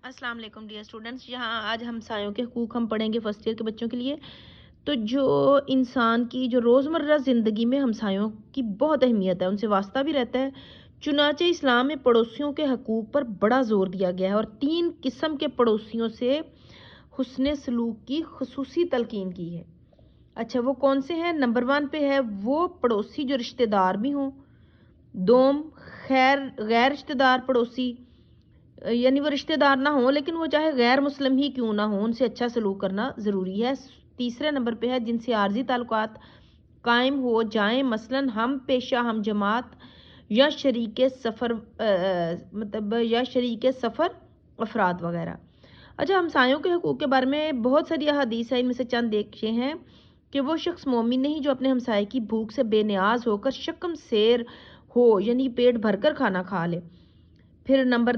السلام علیکم dear students, یہاں آج ہمسایوں کے حقوق ہم پڑھیں گے فرسٹ ایئر کے بچوں کے لیے۔ تو جو انسان کی جو روزمرہ زندگی میں ہمسایوں کی بہت اہمیت ہے، ان سے واسطہ بھی رہتا ہے۔ چنانچہ اسلام میں پڑوسیوں کے حقوق پر بڑا زور دیا گیا ہے اور 3 قسم کے پڑوسیوں سے حسن سلوک کی خصوصی تلقین کی ہے۔ اچھا، وہ کون سے ہیں؟ نمبر 1 پہ ہے وہ پڑوسی جو رشتہ دار بھی ہوں۔ دوم، غیر رشتہ دار پڑوسی، یعنی وہ رشتہ دار نہ ہوں لیکن وہ چاہے غیر مسلم ہی کیوں نہ ہوں، ان سے اچھا سلوک کرنا ضروری ہے۔ تیسرے نمبر پہ ہے جن سے عارضی تعلقات قائم ہو جائیں، مثلا ہم پیشہ، ہم جماعت یا شریک سفر افراد وغیرہ۔ اچھا، ہمسایوں کے حقوق کے بارے میں بہت ساری احادیث ہیں، ان میں سے چند دیکھے ہیں کہ وہ شخص مومن نہیں جو اپنے ہمسائے کی بھوک سے بے نیاز ہو کر شکم سیر ہو، یعنی پیٹ بھر کر کھانا کھا لے۔ پھر نمبر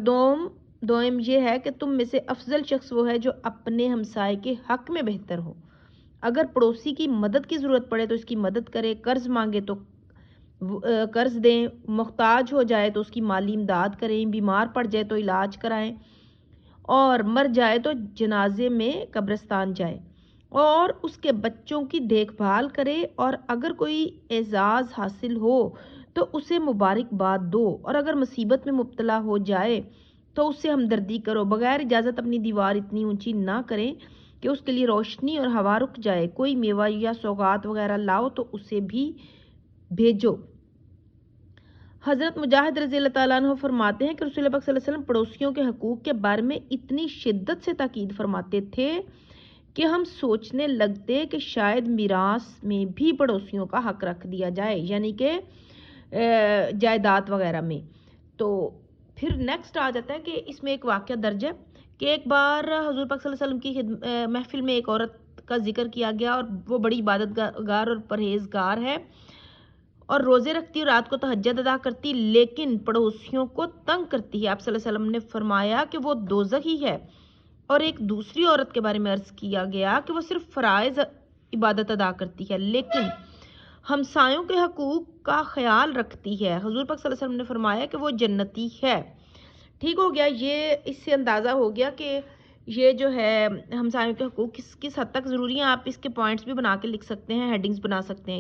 دوم یہ ہے کہ تم میں سے افضل شخص وہ ہے جو اپنے ہمسائے کے حق میں بہتر ہو۔ اگر پڑوسی کی مدد کی ضرورت پڑے تو اس کی مدد کرے، قرض مانگے تو قرض دیں، محتاج ہو جائے تو اس کی مالی امداد کریں، بیمار پڑ جائے تو علاج کرائیں، اور مر جائے تو جنازے میں قبرستان جائے، اور اس کے بچوں کی دیکھ بھال کرے، اور اگر کوئی اعزاز حاصل ہو تو اسے مبارکباد دو، اور اگر مصیبت میں مبتلا ہو جائے تو اس سے ہمدردی کرو۔ بغیر اجازت اپنی دیوار اتنی اونچی نہ کریں کہ اس کے لیے روشنی اور ہوا رک جائے۔ کوئی میوہ یا سوغات وغیرہ لاؤ تو اسے بھی بھیجو۔ حضرت مجاہد رضی اللہ تعالیٰ عنہ فرماتے ہیں کہ رسول اللہ صلی اللہ علیہ وسلم پڑوسیوں کے حقوق کے بارے میں اتنی شدت سے تاکید فرماتے تھے کہ ہم سوچنے لگتے کہ شاید میراث میں بھی پڑوسیوں کا حق رکھ دیا جائے، یعنی کہ جائیداد وغیرہ میں۔ تو پھر نیکسٹ آ جاتا ہے کہ اس میں ایک واقعہ درج ہے کہ ایک بار حضور پاک صلی اللہ علیہ وسلم کی محفل میں ایک عورت کا ذکر کیا گیا، اور وہ بڑی عبادت گار اور پرہیزگار ہے اور روزے رکھتی اور رات کو تہجد ادا کرتی، لیکن پڑوسیوں کو تنگ کرتی ہے۔ آپ صلی اللہ علیہ وسلم نے فرمایا کہ وہ دوزخی ہے۔ اور ایک دوسری عورت کے بارے میں عرض کیا گیا کہ وہ صرف فرائض عبادت ادا کرتی ہے لیکن ہمسایوں کے حقوق کا خیال رکھتی ہے۔ حضور پاک صلی اللہ علیہ وسلم نے فرمایا کہ وہ جنتی ہے۔ ٹھیک ہو گیا، یہ اس سے اندازہ ہو گیا کہ یہ جو ہے ہمسایوں کے حقوق کس حد تک ضروری ہیں۔ آپ اس کے پوائنٹس بھی بنا کے لکھ سکتے ہیں، ہیڈنگز بنا سکتے ہیں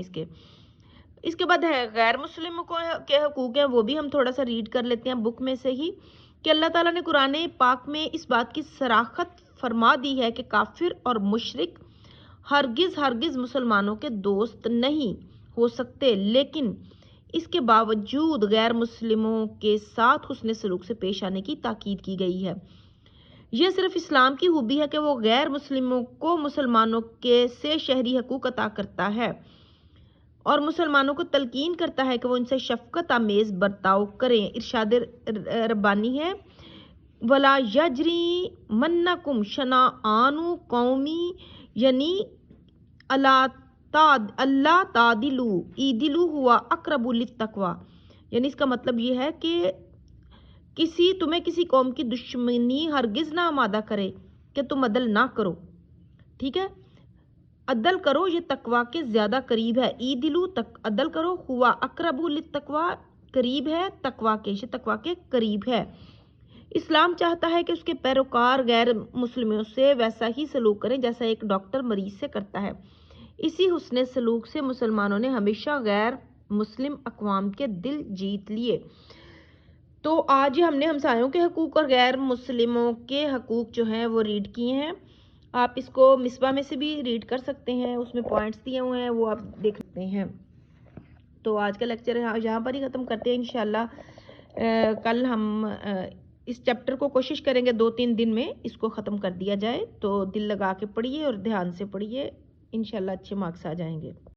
اس کے بعد ہے غیر مسلموں کے حقوق ہیں، وہ بھی ہم تھوڑا سا ریڈ کر لیتے ہیں بک میں سے ہی، کہ اللہ تعالیٰ نے قرآن پاک میں اس بات کی صراحت فرما دی ہے کہ کافر اور مشرک ہرگز مسلمانوں کے دوست نہیں ہو سکتے، لیکن اس کے باوجود غیر مسلموں کے ساتھ حسن سلوک سے پیش آنے کی تاکید کی گئی ہے۔ یہ صرف اسلام کی خوبی ہے کہ وہ غیر مسلموں کو مسلمانوں کے سے شہری حقوق عطا کرتا ہے اور مسلمانوں کو تلقین کرتا ہے کہ وہ ان سے شفقت آمیز برتاؤ کریں۔ ارشاد ربانی ہے، وَلَا يَجْرِمَنَّكُمْ شَنَآنُ قَوْمٍ، یعنی اللہ تعدلوا اعدلوا ہوا اقرب للتقویٰ، یعنی اس کا مطلب یہ ہے کہ تمہیں کسی قوم کی دشمنی ہرگز نہ آمادہ کرے کہ تم عدل نہ کرو۔ ٹھیک ہے، عدل کرو، یہ تقویٰ کے زیادہ قریب ہے۔ اعدلوا، عدل کرو، ہوا اقرب للتقویٰ، قریب ہے تقویٰ کے، یہ تقویٰ کے قریب ہے۔ اسلام چاہتا ہے کہ اس کے پیروکار غیر مسلموں سے ویسا ہی سلوک کریں جیسا ایک ڈاکٹر مریض سے کرتا ہے۔ اسی حسن سلوک سے مسلمانوں نے ہمیشہ غیر مسلم اقوام کے دل جیت لیے۔ تو آج ہم نے ہمسایوں کے حقوق اور غیر مسلموں کے حقوق جو ہیں وہ ریڈ کیے ہیں۔ آپ اس کو مصباح میں سے بھی ریڈ کر سکتے ہیں، اس میں پوائنٹس دیے ہوئے ہیں، وہ آپ دیکھ سکتے ہیں۔ تو آج کا لیکچر یہاں پر ہی ختم کرتے ہیں انشاءاللہ۔ کل ہم اس چیپٹر کو کوشش کریں گے 2-3 دن میں اس کو ختم کر دیا جائے، تو دل لگا کے پڑھیے اور دھیان سے پڑھیے، انشاءاللہ اچھے مارکس آ جائیں گے۔